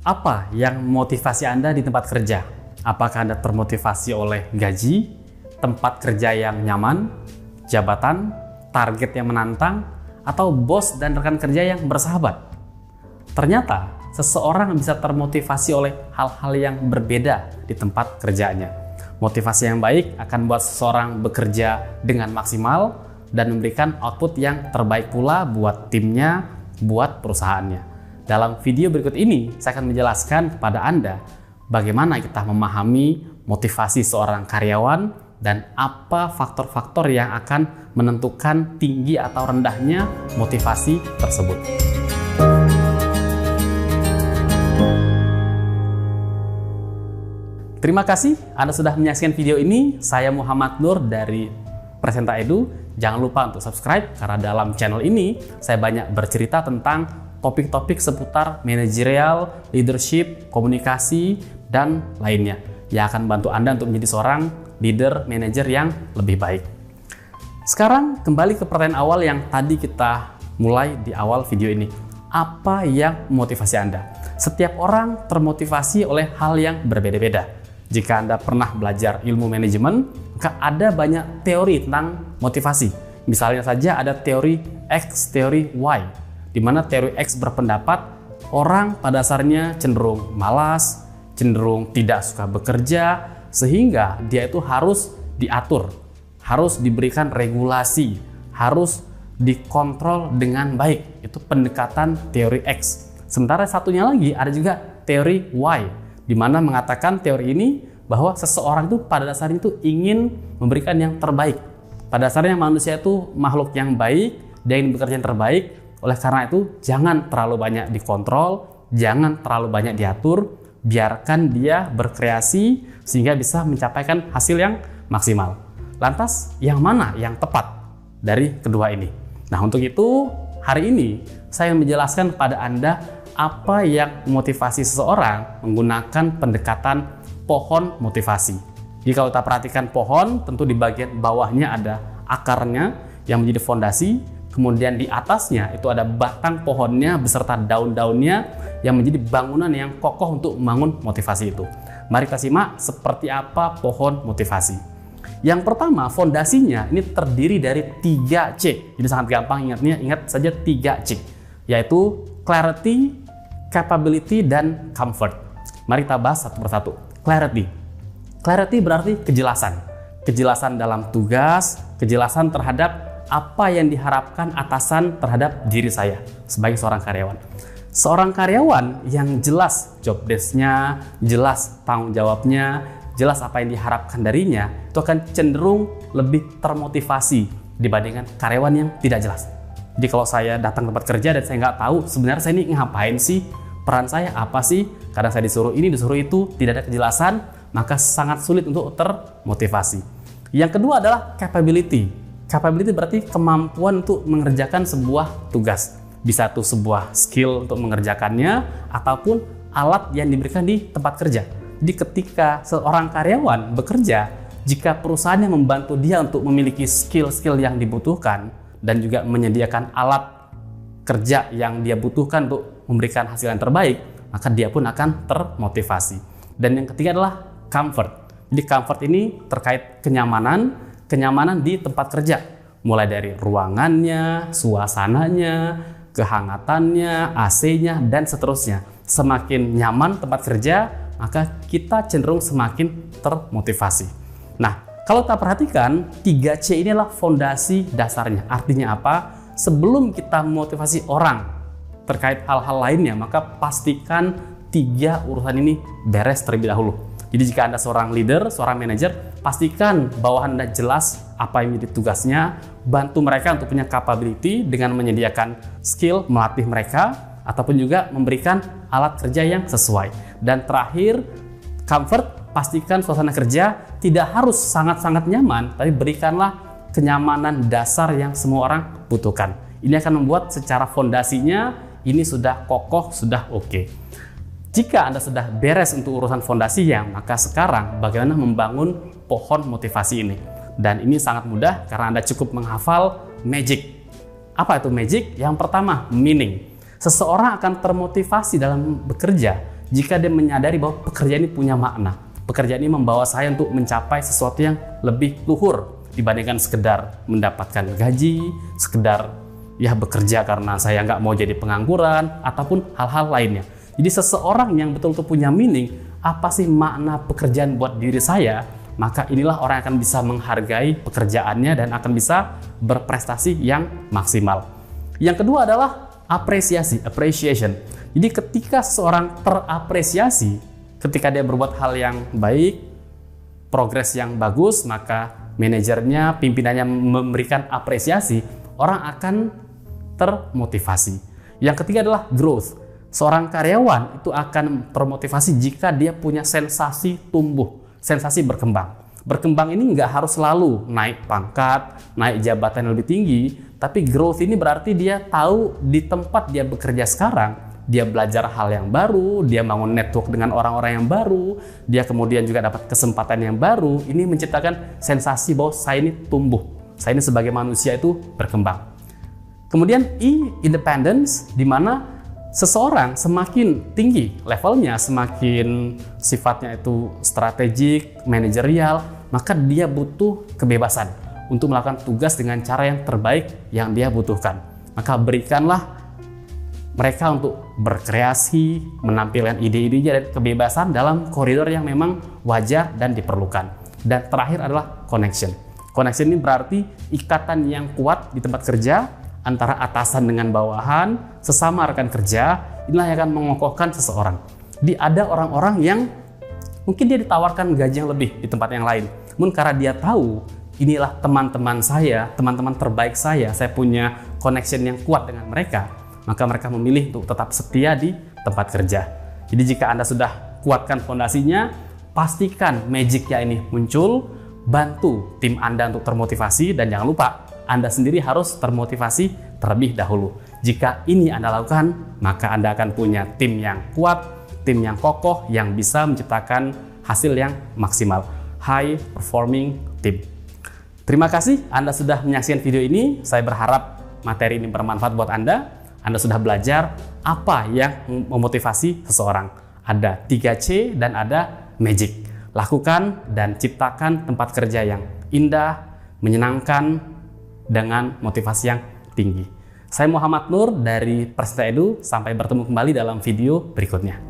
Apa yang motivasi Anda di tempat kerja? Apakah Anda termotivasi oleh gaji, tempat kerja yang nyaman, jabatan, target yang menantang, atau bos dan rekan kerja yang bersahabat? Ternyata, seseorang bisa termotivasi oleh hal-hal yang berbeda di tempat kerjanya. Motivasi yang baik akan membuat seseorang bekerja dengan maksimal dan memberikan output yang terbaik pula buat timnya, buat perusahaannya. Dalam video berikut ini, saya akan menjelaskan kepada Anda bagaimana kita memahami motivasi seorang karyawan dan apa faktor-faktor yang akan menentukan tinggi atau rendahnya motivasi tersebut. Terima kasih Anda sudah menyaksikan video ini. Saya Muhammad Nur dari Presenta Edu. Jangan lupa untuk subscribe karena dalam channel ini saya banyak bercerita tentang topik-topik seputar manajerial, leadership, komunikasi, dan lainnya yang akan membantu Anda untuk menjadi seorang leader, manager yang lebih baik. Sekarang kembali ke pertanyaan awal yang tadi kita mulai di awal video ini. Apa yang memotivasi Anda? Setiap orang termotivasi oleh hal yang berbeda-beda. Jika Anda pernah belajar ilmu manajemen, maka ada banyak teori tentang motivasi. Misalnya saja ada teori X, teori Y, di mana teori X berpendapat orang pada dasarnya cenderung malas, cenderung tidak suka bekerja, sehingga dia itu harus diatur, harus diberikan regulasi, harus dikontrol dengan baik. Itu pendekatan teori X. Sementara satunya lagi ada juga teori Y, di mana mengatakan teori ini bahwa seseorang itu pada dasarnya itu ingin memberikan yang terbaik. Pada dasarnya manusia itu makhluk yang baik, dia ingin bekerja yang terbaik. Oleh karena itu jangan terlalu banyak dikontrol, jangan terlalu banyak diatur, biarkan dia berkreasi sehingga bisa mencapaikan hasil yang maksimal. Lantas yang mana yang tepat dari kedua ini? Nah, untuk itu hari ini saya menjelaskan kepada Anda apa yang memotivasi seseorang menggunakan pendekatan pohon motivasi. Jika kita perhatikan pohon, tentu di bagian bawahnya ada akarnya yang menjadi fondasi, kemudian di atasnya itu ada batang pohonnya beserta daun-daunnya yang menjadi bangunan yang kokoh untuk membangun motivasi itu. Mari kita simak seperti apa pohon motivasi. Yang pertama, fondasinya ini terdiri dari 3C. Jadi sangat gampang ingatnya, ingat saja 3C, yaitu clarity, capability, dan comfort. Mari kita bahas satu persatu. Clarity. Clarity berarti kejelasan. Kejelasan dalam tugas, kejelasan terhadap apa yang diharapkan atasan terhadap diri saya sebagai seorang karyawan. Seorang karyawan yang jelas job desk-nya, jelas tanggung jawabnya, jelas apa yang diharapkan darinya, itu akan cenderung lebih termotivasi dibandingkan karyawan yang tidak jelas. Jadi kalau saya datang ke tempat kerja dan saya nggak tahu sebenarnya saya ini ngapain sih, peran saya apa sih, kadang saya disuruh ini, disuruh itu, tidak ada kejelasan, maka sangat sulit untuk termotivasi. Yang kedua adalah capability. Capability berarti kemampuan untuk mengerjakan sebuah tugas. Bisa itu sebuah skill untuk mengerjakannya, ataupun alat yang diberikan di tempat kerja. Jadi ketika seorang karyawan bekerja, jika perusahaannya membantu dia untuk memiliki skill-skill yang dibutuhkan, dan juga menyediakan alat kerja yang dia butuhkan untuk memberikan hasil yang terbaik, maka dia pun akan termotivasi. Dan yang ketiga adalah comfort. Jadi comfort ini terkait kenyamanan di tempat kerja. Mulai dari ruangannya, suasananya, kehangatannya, AC-nya, dan seterusnya. Semakin nyaman tempat kerja, maka kita cenderung semakin termotivasi. Nah, kalau kita perhatikan, 3C ini adalah fondasi dasarnya. Artinya apa? Sebelum kita memotivasi orang terkait hal-hal lainnya, maka pastikan 3 urusan ini beres terlebih dahulu. Jadi jika Anda seorang leader, seorang manajer, pastikan bawahan Anda jelas apa yang menjadi tugasnya, bantu mereka untuk punya capability dengan menyediakan skill, melatih mereka, ataupun juga memberikan alat kerja yang sesuai. Dan terakhir, comfort. Pastikan suasana kerja tidak harus sangat-sangat nyaman, tapi berikanlah kenyamanan dasar yang semua orang butuhkan. Ini akan membuat secara fondasinya ini sudah kokoh, sudah oke. Jika Anda sudah beres untuk urusan fondasinya, maka sekarang bagaimana membangun pohon motivasi ini. Dan ini sangat mudah karena Anda cukup menghafal magic. Apa itu magic? Yang pertama, meaning. Seseorang akan termotivasi dalam bekerja jika dia menyadari bahwa pekerjaan ini punya makna. Pekerjaan ini membawa saya untuk mencapai sesuatu yang lebih luhur dibandingkan sekedar mendapatkan gaji, sekedar ya bekerja karena saya nggak mau jadi pengangguran, ataupun hal-hal lainnya. Jadi seseorang yang betul-betul punya meaning, apa sih makna pekerjaan buat diri saya, maka inilah orang yang akan bisa menghargai pekerjaannya dan akan bisa berprestasi yang maksimal. Yang kedua adalah apresiasi, appreciation. Jadi ketika seseorang terapresiasi, ketika dia berbuat hal yang baik, progres yang bagus, maka manajernya, pimpinannya memberikan apresiasi, orang akan termotivasi. Yang ketiga adalah growth. Seorang karyawan itu akan termotivasi jika dia punya sensasi tumbuh, sensasi berkembang. Berkembang ini nggak harus selalu naik pangkat, naik jabatan yang lebih tinggi, tapi growth ini berarti dia tahu di tempat dia bekerja sekarang, dia belajar hal yang baru, dia bangun network dengan orang-orang yang baru, dia kemudian juga dapat kesempatan yang baru. Ini menciptakan sensasi bahwa saya ini tumbuh, saya ini sebagai manusia itu berkembang. Kemudian independence, di mana seseorang semakin tinggi levelnya, semakin sifatnya itu strategik, manajerial, maka dia butuh kebebasan untuk melakukan tugas dengan cara yang terbaik yang dia butuhkan. Maka berikanlah mereka untuk berkreasi, menampilkan ide-idenya dan kebebasan dalam koridor yang memang wajar dan diperlukan. Dan terakhir adalah connection. Connection ini berarti ikatan yang kuat di tempat kerja antara atasan dengan bawahan, sesama rekan kerja. Inilah yang akan mengokohkan seseorang. Ada orang-orang yang mungkin dia ditawarkan gaji yang lebih di tempat yang lain, namun karena dia tahu inilah teman-teman saya, teman-teman terbaik saya punya connection yang kuat dengan mereka, maka mereka memilih untuk tetap setia di tempat kerja. Jadi jika Anda sudah kuatkan fondasinya, pastikan magicnya ini muncul, bantu tim Anda untuk termotivasi, dan jangan lupa Anda sendiri harus termotivasi terlebih dahulu. Jika ini Anda lakukan, maka Anda akan punya tim yang kuat, tim yang kokoh, yang bisa menciptakan hasil yang maksimal. High performing team. Terima kasih Anda sudah menyaksikan video ini. Saya berharap materi ini bermanfaat buat Anda. Anda sudah belajar apa yang memotivasi seseorang. Ada 3C dan ada magic. Lakukan dan ciptakan tempat kerja yang indah, menyenangkan, dengan motivasi yang tinggi. Saya Muhammad Nur dari Presenta Edu. Sampai bertemu kembali dalam video berikutnya.